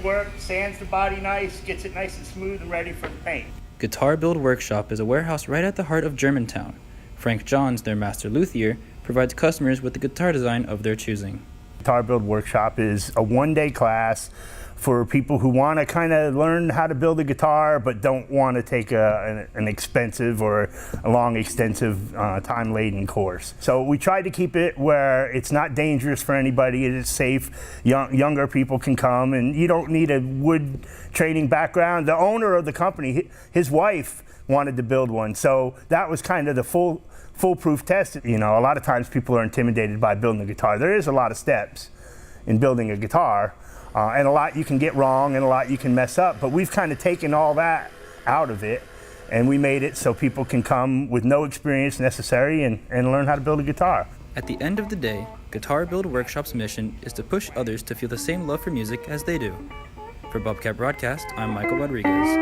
work, sands the body nice, gets it nice and smooth and ready for the paint. Guitar Build Workshop is a warehouse right at the heart of Germantown. Frank Johns, their master luthier, provides customers with the guitar design of their choosing. Guitar Build Workshop is a one-day class for people who want to kind of learn how to build a guitar but don't want to take an expensive or a long, extensive, time-laden course. So we try to keep it where it's not dangerous for anybody, it is safe. Younger people can come, and you don't need a wood training background. The owner of the company, his wife wanted to build one, so that was kind of the foolproof test. You know, a lot of times people are intimidated by building a guitar. There is a lot of steps in building a guitar, and a lot you can get wrong and a lot you can mess up, but we've kind of taken all that out of it, and we made it so people can come with no experience necessary and learn how to build a guitar. At the end of the day, Guitar Build Workshop's mission is to push others to feel the same love for music as they do. For Bobcat Broadcast, I'm Michael Rodriguez.